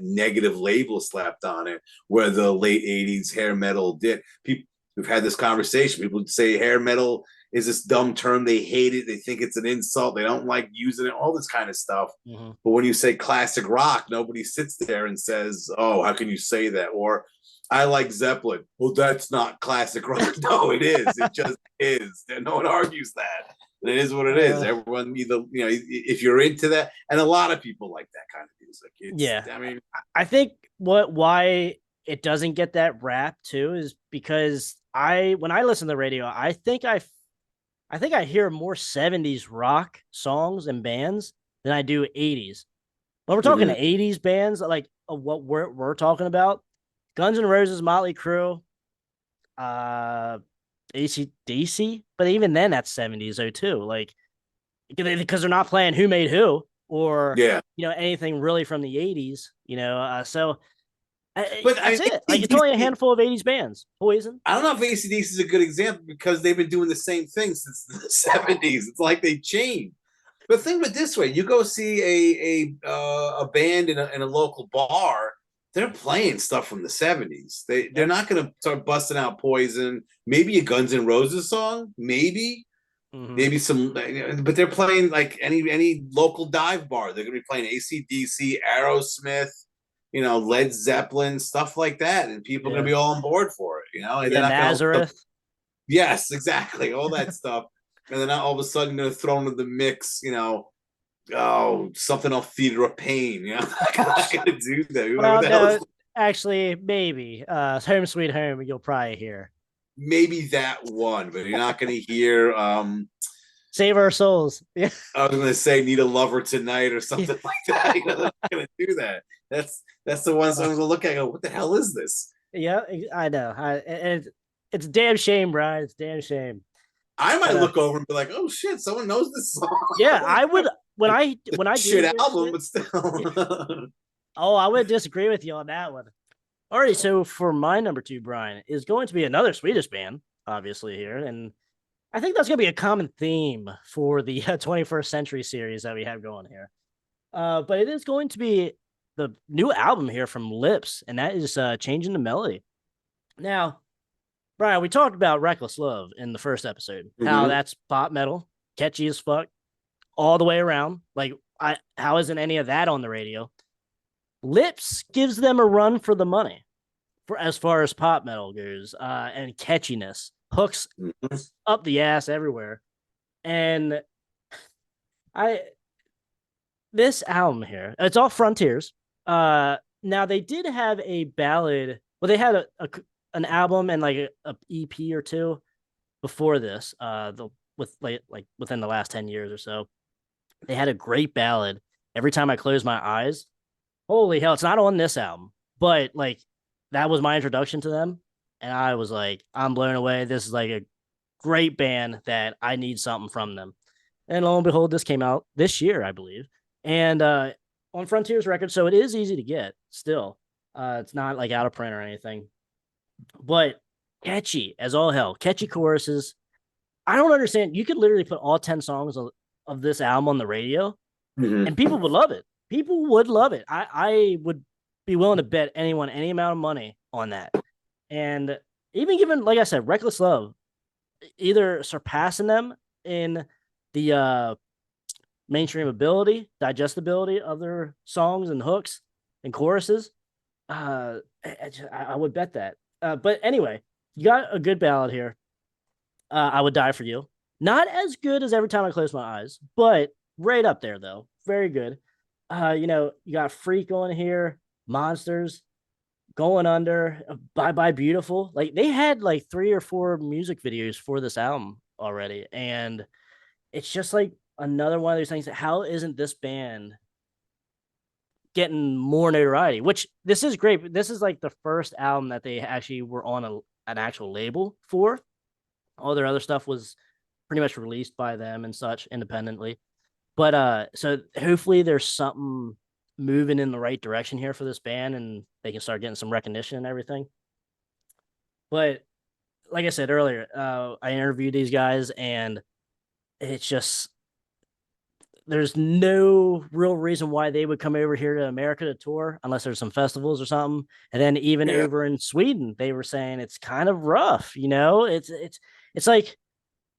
negative label slapped on it, where the late 80s hair metal did. People we've had this conversation. People say hair metal is this dumb term. They hate it. They think it's an insult. They don't like using it, all this kind of stuff. Mm-hmm. But when you say classic rock, nobody sits there and says, oh, how can you say that? Or I like Zeppelin. Well, that's not classic rock. No, it is. It just is. No one argues that. It is what it is. Everyone either, you know, if you're into that, and a lot of people like that kind of music. Yeah. I mean, I think why it doesn't get that rap too is because when I listen to the radio, I think I hear more 70s rock songs and bands than I do 80s. When we're talking 80s bands, like what we're talking about, Guns N' Roses, Motley Crue, AC/DC, but even then that's 70s though too. Like because they're not playing Who Made Who or yeah, you know anything really from the 80s, you know. So but that's it. Like it's only a handful of 80s bands. Poison. I don't know if AC/DC is a good example because they've been doing the same thing since the 70s. It's like they changed. But think of it this way: you go see a band in a local bar. They're playing stuff from the 70s. They're not going to start busting out Poison. Maybe a Guns N' Roses song, maybe some, but they're playing like any local dive bar. They're going to be playing AC/DC, Aerosmith, you know, Led Zeppelin, stuff like that, and people are going to be all on board for it. You know, and Yeah, they're not Nazareth. yes, exactly, all that stuff, and then all of a sudden they're thrown into the mix. You know, oh, something off Theater of Pain. You know, I'm not going to do that. Well, no, actually, maybe Home Sweet Home. You'll probably hear. Maybe that one, but you're not going to hear. Save Our Souls. Yeah, I was going to say "Need a Lover Tonight" or something like that. You know, they're not going to do that. That's the ones I'm going to look at. And go, what the hell is this? Yeah, I know. And it's a damn shame, Brian. It's a damn shame. I might look over and be like, "Oh shit, someone knows this song." Yeah, I would when I shit do album, but still. Oh, I would disagree with you on that one. All right, so for my number 2, Brian, is going to be another Swedish band, obviously here, and I think that's going to be a common theme for the 21st Century series that we have going here. But it is going to be the new album here from Lips, and that is Changing the Melody. Now, Brian, we talked about Reckless Love in the first episode, how that's pop metal, catchy as fuck, all the way around. Like, how isn't any of that on the radio? Lips gives them a run for the money for as far as pop metal goes, and catchiness, hooks up the ass everywhere. And this album here, it's all Frontiers. Now they did have a ballad. Well, they had an album and like a EP or two before this. Within the last 10 years or so, they had a great ballad. Every Time I Close My Eyes. Holy hell, it's not on this album, but like that was my introduction to them. and I was like, I'm blown away. This is like a great band that I need something from them. And lo and behold, this came out this year, I believe, and on Frontiers Records, so it is easy to get still. It's not like out of print or anything, but catchy as all hell. Catchy choruses. I don't understand. You could literally put all 10 songs of this album on the radio Mhm. and people would love it. People would love it. I would be willing to bet anyone any amount of money on that. And even given, like I said, Reckless Love, either surpassing them in the mainstream ability, digestibility of their songs and hooks and choruses, I would bet that. But anyway, you got a good ballad here. I Would Die for You. Not as good as Every Time I Close My Eyes, but right up there though. Very good. You got Freak on here, Monsters, Going Under, Bye Bye Beautiful. Like they had like 3 or 4 music videos for this album already, and it's just like another one of those things. That how isn't this band getting more notoriety? Which this is great. This is like the first album that they actually were on an actual label for. All their other stuff was pretty much released by them and such independently. But so hopefully there's something moving in the right direction here for this band and they can start getting some recognition and everything. But like I said earlier, I interviewed these guys and it's just there's no real reason why they would come over here to America to tour unless there's some festivals or something. And then even over in Sweden, they were saying it's kind of rough, it's like,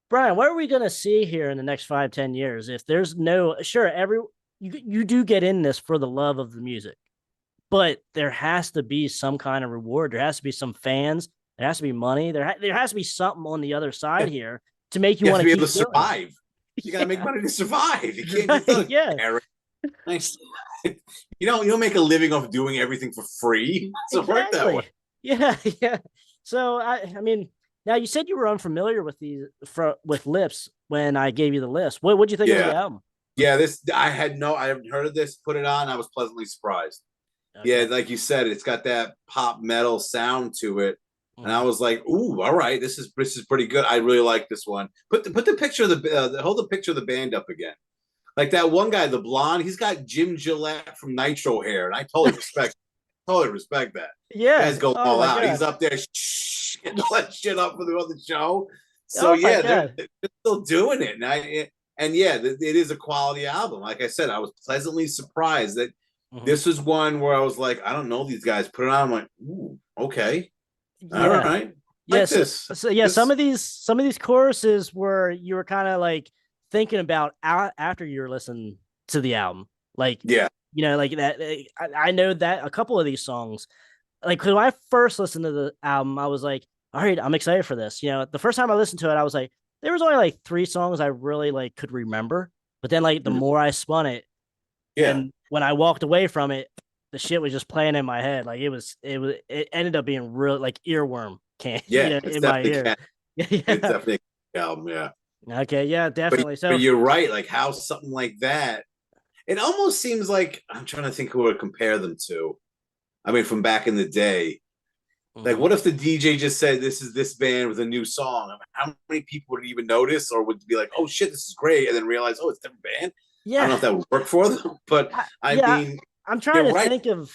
Bryan, what are we gonna see here in the next 5-10 years? If there's no you do get in this for the love of the music, but there has to be some kind of reward. There has to be some fans. There has to be money. There has to be something on the other side here to make you want to be keep able to doing it. survive. You got to make money to survive. You can't just nice. You don't make a living off doing everything for free. So work that way. Yeah. So I mean, now you said you were unfamiliar with with Lips when I gave you the list. What'd you think of the album? Yeah, I haven't heard of this. Put it on. I was pleasantly surprised. Okay. Yeah, like you said, it's got that pop metal sound to it. And I was like, "Ooh, all right, this is pretty good. I really like this one." Put the picture of hold the picture of the band up again. Like that one guy, the blonde, he's got Jim Gillette from Nitro hair, and I totally respect that. Yeah, guys go all out. God. He's up there getting all that shit up for the show. So they're still doing it, and it is a quality album. Like I said, I was pleasantly surprised that this was one where I was like, I don't know these guys. Put it on, I'm like, ooh, okay. Yeah. All right. Yes. Some of these choruses where you were kind of like thinking about after you were listening to the album. Like, like that. I know that a couple of these songs, like when I first listened to the album, I was like, all right, I'm excited for this. The first time I listened to it, I was like, there was only like 3 songs I really like could remember. But then like the more I spun it, and when I walked away from it, the shit was just playing in my head. Like it ended up being real like earworm in my ear. It's definitely an album, yeah. Okay, yeah, definitely. But you're right, like how something like that, it almost seems like I'm trying to think who to compare them to. I mean, from back in the day. Like, what if the DJ just said, "This is this band with a new song"? I mean, how many people would even notice or would be like, "Oh shit, this is great," and then realize, "Oh, it's a different band." Yeah, I don't know if that would work for them, but I mean, I'm trying to think of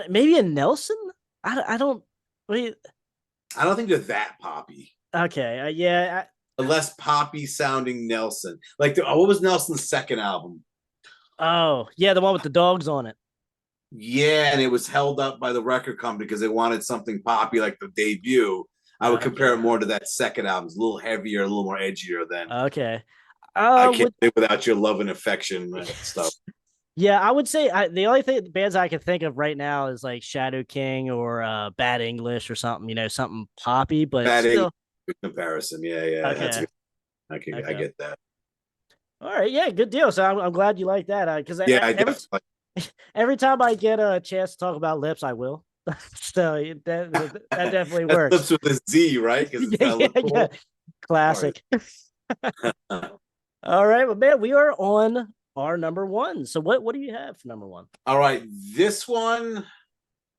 maybe a Nelson. I don't think they're that poppy. Okay, a less poppy sounding Nelson. Like, what was Nelson's second album? Oh yeah, the one with the dogs on it. Yeah, and it was held up by the record company because they wanted something poppy like the debut. I would compare it more to that second album. It's a little heavier, a little more edgier than. Okay. I can't live without your love and affection and stuff. Yeah, I would say the only bands I can think of right now is like Shadow King or Bad English or something, something poppy, but Bad English comparison. Yeah. Okay. I get that. All right, yeah, good deal. So I'm glad you like that because every time I get a chance to talk about Lips, I will. So that definitely works. Lips with a Z, right? Yeah. Classic. All right, well, man, we are on our number 1. So what do you have for number 1? All right, this one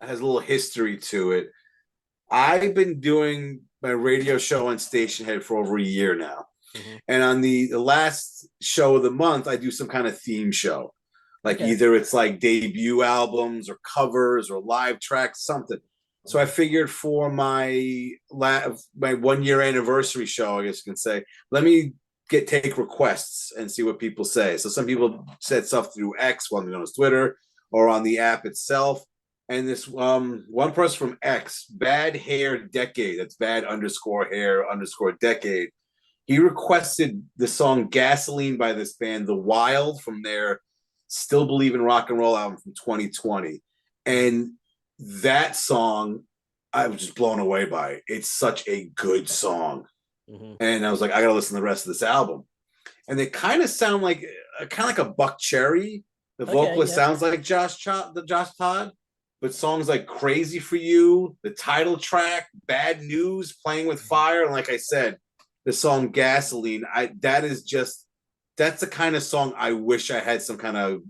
has a little history to it. I've been doing my radio show on Station Head for over a year now. Mm-hmm. And on the last show of the month, I do some kind of theme show. Like Okay. either it's like debut albums or covers or live tracks, something. So I figured for my 1 year anniversary show, I guess you can say, let me take requests and see what people say. So some people said stuff through X, one known as Twitter, or on the app itself. And this one person from X, Bad Hair Decade, that's bad underscore hair underscore decade. He requested the song Gasoline by this band, The Wild, from their Still Believe in Rock and Roll album from 2020. And that song, I was just blown away by it. It's such a good song. Mm-hmm. And I was like, I got to listen to the rest of this album. And they kind of sound like a Buck Cherry. The vocalist sounds like Josh Todd. But songs like Crazy for You, the title track, Bad News, Playing with Fire, and like I said, the song Gasoline, that's the kind of song I wish I had some kind of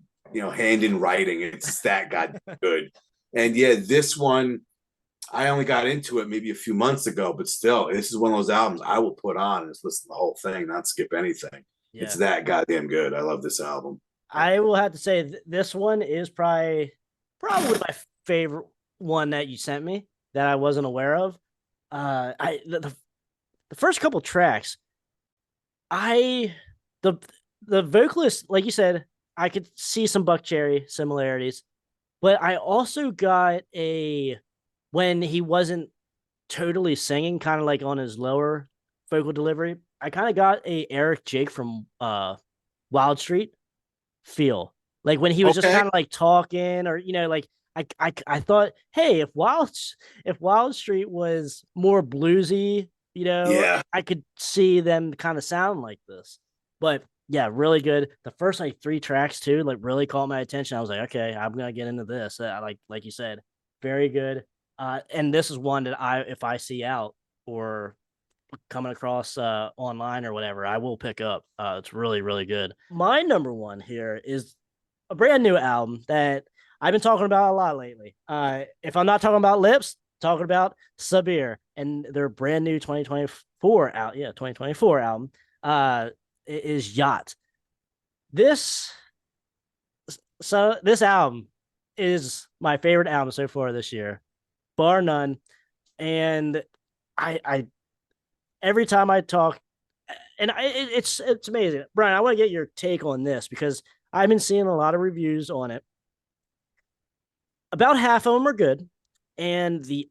hand in writing. It's that god good. And yeah, this one, I only got into it maybe a few months ago, but still, this is one of those albums I will put on and just listen to the whole thing, not skip anything. Yeah. It's that goddamn good. I love this album. I will have to say this one is probably my favorite one that you sent me that I wasn't aware of. The first couple tracks, the vocalist, like you said, I could see some Buck Cherry similarities, but I also got when he wasn't totally singing, kind of like on his lower vocal delivery, I kind of got a Eric Jake from Wild Street feel. Like when he was just kind of like talking, or like I thought, hey, if Wild Street was more bluesy, I could see them kind of sound like this. But yeah, really good. The first like 3 tracks too, like really caught my attention. I was like, okay, I'm gonna get into this. Like you said, very good. And this is one that if I see out or coming across online or whatever, I will pick up. It's really, really good. My number one here is a brand new album that I've been talking about a lot lately. If I'm not talking about Lips, talking about Sabire and their brand new 2024 album. Is Yacht. This album is my favorite album so far this year, bar none. And I every time I talk, and it's amazing. Bryan, I want to get your take on this because I've been seeing a lot of reviews on it. About half of them are good, and the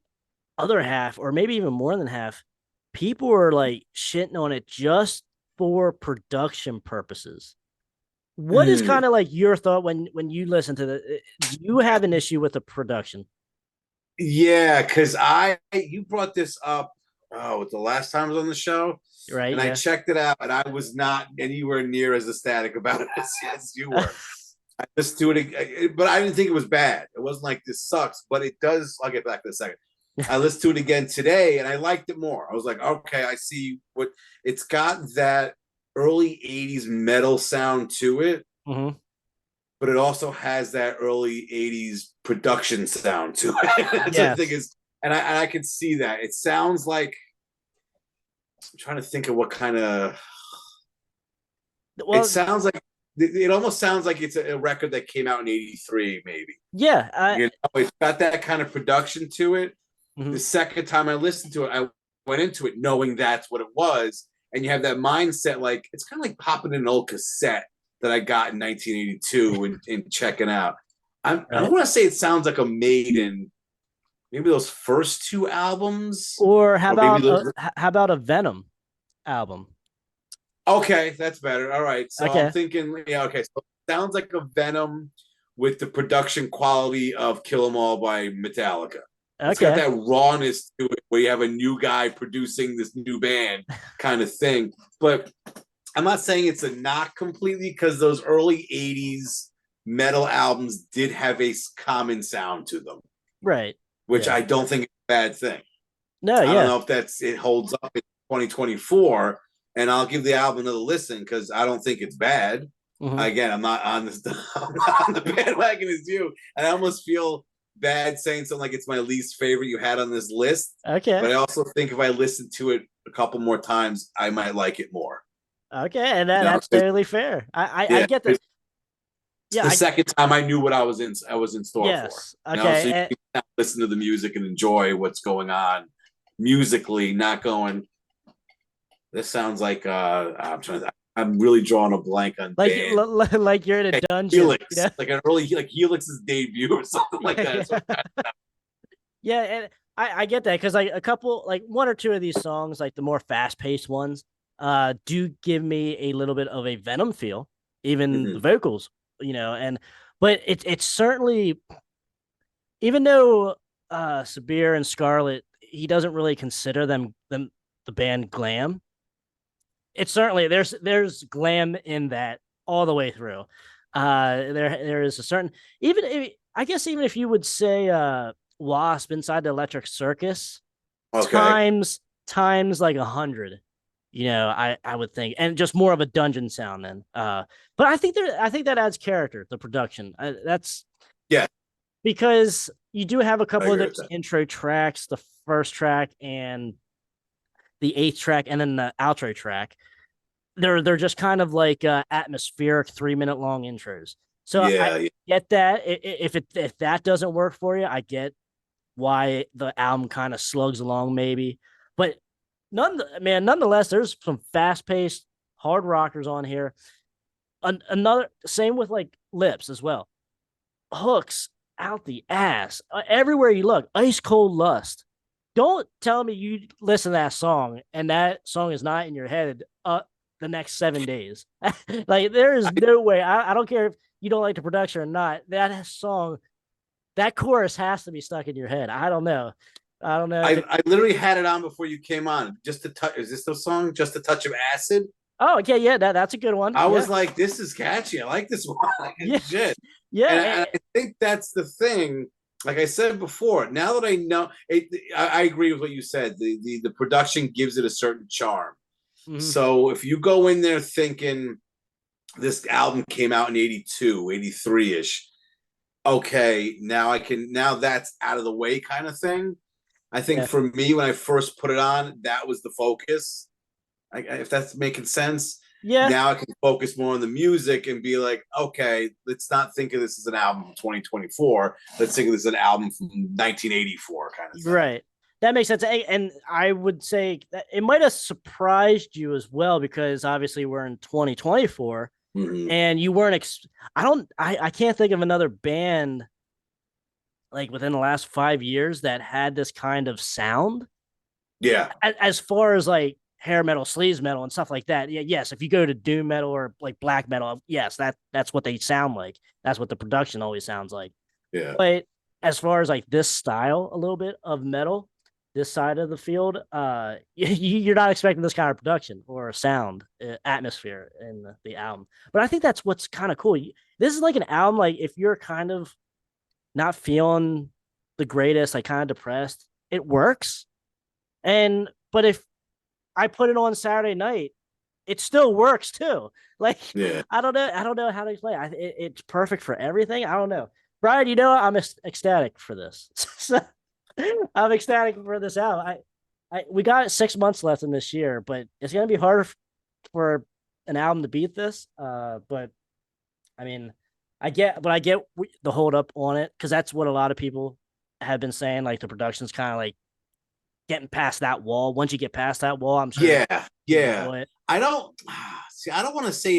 other half, or maybe even more than half, people are like shitting on it just for production purposes. What is kind of like your thought when you listen to the? Do you have an issue with the production? Yeah, because you brought this up. Oh, the last time I was on the show, right? And I checked it out, and I was not anywhere near as ecstatic about it as you were. I listened to it, but I didn't think it was bad. It wasn't like this sucks, but it does. I'll get back to it in a second. I listened to it again today, and I liked it more. I was like, okay, I see what it's got, that early 80s metal sound to it, but it also has that early 80s production sound to it. That's the thing is, and I can see that. It sounds like, I'm trying to think of what kind of, it sounds like, it almost sounds like it's a record that came out in 83, maybe. Yeah. It's got that kind of production to it. The second time I listened to it, I went into it knowing that's what it was. And you have that mindset, like, it's kind of like popping in an old cassette that I got in 1982 and checking out. I don't want to say it sounds like a Maiden, maybe those first 2 albums. Or how about a Venom album? Okay, that's better. All right. So I'm thinking, okay. So it sounds like a Venom with the production quality of Kill 'Em All by Metallica. It's got that rawness to it where you have a new guy producing this new band kind of thing. But I'm not saying it's a knock completely, because those early 80s metal albums did have a common sound to them. Right. Which I don't think is a bad thing. No, I don't know if it holds up in 2024, and I'll give the album another listen because I don't think it's bad. Again, I'm not on the bandwagon as you, and I almost feel bad saying something like it's my least favorite you had on this list. Okay. But I also think if I listen to it a couple more times, I might like it more. Okay, and that's totally fair. I get that. Yeah, the second time I knew what I was in store yes, for. Okay. So you can listen to the music and enjoy what's going on musically, not going. This sounds like I'm really drawing a blank on band. Like you're in a dungeon. Helix, like a really like Helix's debut or something like that. Yeah, and I get that because like a couple, like one or two of these songs, like the more fast paced ones, do give me a little bit of a Venom feel, even the vocals, but it's certainly, even though Sabire and Scarlett, he doesn't really consider them the band glam. It's certainly there's glam in that all the way through. There is a certain, I guess even if you would say Wasp Inside the Electric Circus, times like 100, I would think, and just more of a dungeon sound then. But I think that adds character, the production. That's because you do have a couple of those intro tracks, the first track and the 8th track, and then the outro track. They're just kind of like atmospheric 3-minute long intros. So I get that. If that doesn't work for you, I get why the album kind of slugs along maybe. But nonetheless, there's some fast-paced hard rockers on here. Another same with like Lips as well. Hooks out the ass everywhere you look. Ice Cold Lust. Don't tell me you listen to that song and that song is not in your head the next 7 days. Like there is no way. I don't care if you don't like the production or not. That song, that chorus has to be stuck in your head. I don't know. I literally had it on before you came on. Just a touch. Is this the song? Just a Touch of Acid. Oh, okay, yeah, that's a good one. I was like, this is catchy. I like this one. Shit. Yeah, and I think that's the thing. Like I said before, now that I know, I agree with what you said. The production gives it a certain charm. Mm-hmm. So if you go in there thinking this album came out in 82, 83-ish, okay, now that's out of the way kind of thing. I think for me, when I first put it on, that was the focus. If that's making sense. Yeah. Now I can focus more on the music and be like, okay, let's not think of this as an album from 2024. Let's think of this as an album from 1984 kind of thing. Right. That makes sense. And I would say that it might have surprised you as well, because obviously we're in 2024 and you weren't, I can't think of another band like within the last 5 years that had this kind of sound. Yeah. As far as like hair metal, sleaze metal, and stuff like that. Yeah, yes. If you go to doom metal or like black metal, yes, that's what they sound like. That's what the production always sounds like. Yeah. But as far as like this style, a little bit of metal, this side of the field, you're not expecting this kind of production or sound, atmosphere in the album. But I think that's what's kind of cool. This is like an album, like if you're kind of not feeling the greatest, like kind of depressed, it works. But if I put it on Saturday night, it still works too. Like, I don't know how to explain it. It's perfect for everything. I don't know. Bryan, I'm ecstatic for this. I'm ecstatic for this album. We got 6 months left in this year, but it's going to be hard for an album to beat this. But I mean, I get the hold up on it, because that's what a lot of people have been saying. Like the production's kind of like getting past that wall. Once you get past that wall, I'm sure. Yeah. I don't want to say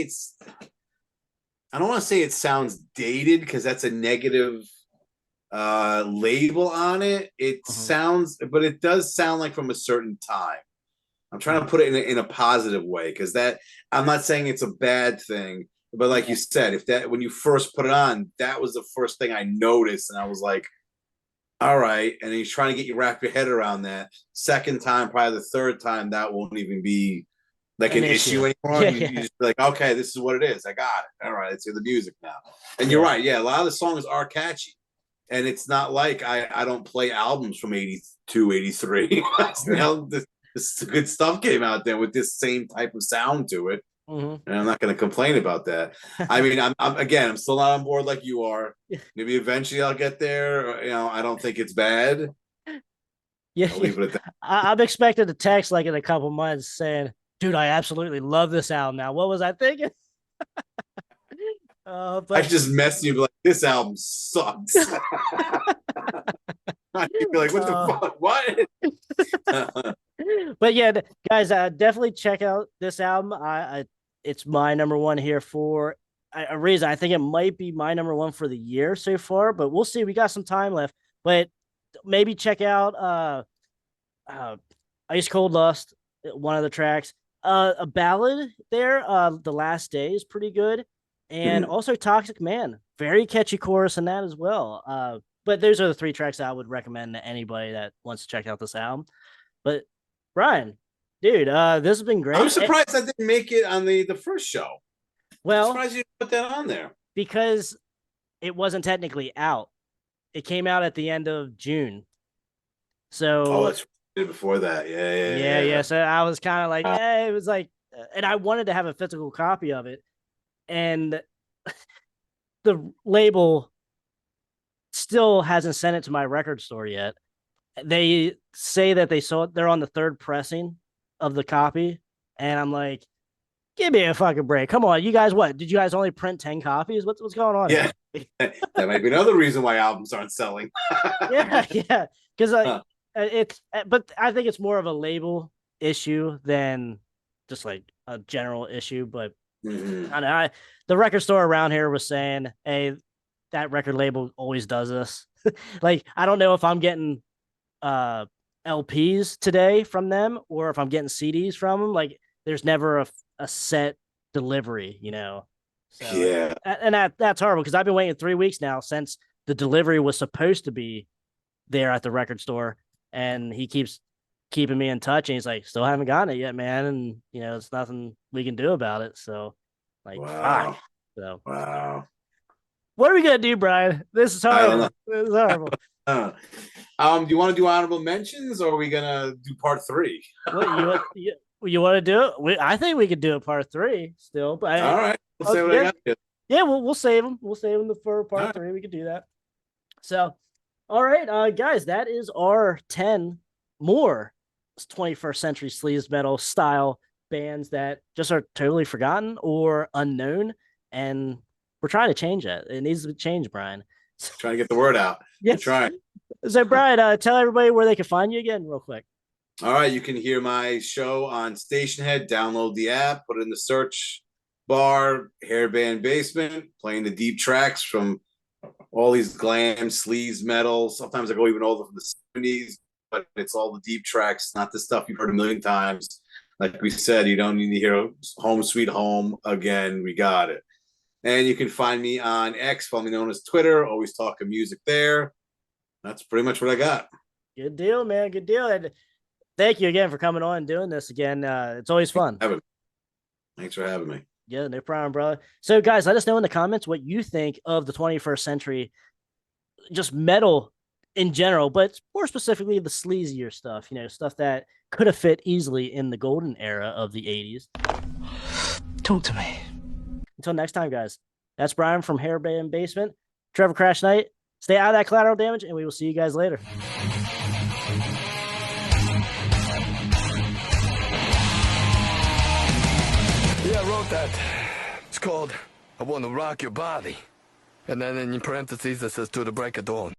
it sounds dated, because that's a negative label on it. It sounds, but it does sound like from a certain time. I'm trying to put it in a positive way, because that, I'm not saying it's a bad thing, but like you said, when you first put it on, that was the first thing I noticed, and I was like, all right. And he's trying to get you wrap your head around that. Second time, probably the third time, that won't even be like an issue anymore. You just be like, okay, this is what it is. I got it. All right, let's hear the music now. And you're right. Yeah, a lot of the songs are catchy. And it's not like I don't play albums from 82, 83. This good stuff came out there with this same type of sound to it. Mhm. and I'm not going to complain about that. I mean, I'm still not on board like you are. Maybe eventually I'll get there. I don't think it's bad. Yeah, I'll leave it at that. I'm expecting a text like in a couple months saying, "Dude, I absolutely love this album now." What was I thinking? I But should just mess you like this album sucks. I'd be like, what the fuck? What? but yeah, guys, definitely check out this album. It's my number one here for a reason. I think it might be my number one for the year so far, but we'll see. We got some time left, but maybe check out Ice Cold Lust, one of the tracks. A ballad there, The Last Day is pretty good, and also Toxic Man, very catchy chorus in that as well. But those are the 3 tracks I would recommend to anybody that wants to check out this album. But Bryan, dude, this has been great. I'm surprised I didn't make it on the first show. Well, I'm surprised you put that on there because it wasn't technically out. It came out at the end of June. So that's before that. Yeah. So I was kind of like, it was like, and I wanted to have a physical copy of it, and the label still hasn't sent it to my record store yet. They say that they're on the 3rd pressing of the copy, and I'm like, give me a fucking break. Come on, you guys, what? Did you guys only print 10 copies? What's going on? Yeah. That might be another reason why albums aren't selling. yeah. Because it's, but I think it's more of a label issue than just like a general issue. But the record store around here was saying, hey, that record label always does this. Like, I don't know if I'm getting LPs today from them or if I'm getting CDs from them. Like, there's never a set delivery, So, yeah, and that's horrible because I've been waiting 3 weeks now since the delivery was supposed to be there at the record store, and he keeps keeping me in touch, and he's like, still haven't gotten it yet, man, and it's nothing we can do about it. So, like, wow. fuck. So, wow. What are we gonna do, Bryan? This is horrible. This is horrible. Do you want to do honorable mentions, or are we gonna do part 3? What you want to do it? I think we could do a part 3 still. But all right, we'll say what I got here. Yeah, we'll save them. We'll save them for part 3. We could do that. So, all right, guys, that is our 10 more 21st century sleaze metal style bands that just are totally forgotten or unknown, and we're trying to change that. It needs to change, Bryan. Trying to get the word out. Yeah, trying. So, Bryan, tell everybody where they can find you again, real quick. All right, you can hear my show on Stationhead. Download the app, put it in the search bar, Hairband Basement, playing the deep tracks from all these glam, sleaze metal. Sometimes I go even older from the 70s, but it's all the deep tracks, not the stuff you've heard a million times. Like we said, you don't need to hear Home Sweet Home again. We got it. And you can find me on X, formerly known as Twitter, always talking music there. That's pretty much what I got. Good deal, man. Good deal. And thank you again for coming on and doing this again. It's always fun. Thanks for having me. Yeah, no problem, brother. So, guys, let us know in the comments what you think of the 21st century, just metal in general, but more specifically the sleazier stuff, stuff that could have fit easily in the golden era of the 80s. Talk to me. Until next time, guys, that's Bryan from Hairband Basement, Trevor Krash Knight. Stay out of that collateral damage, and we will see you guys later. Yeah, I wrote that. It's called I Want to Rock Your Body. And then in parentheses it says to the break of dawn.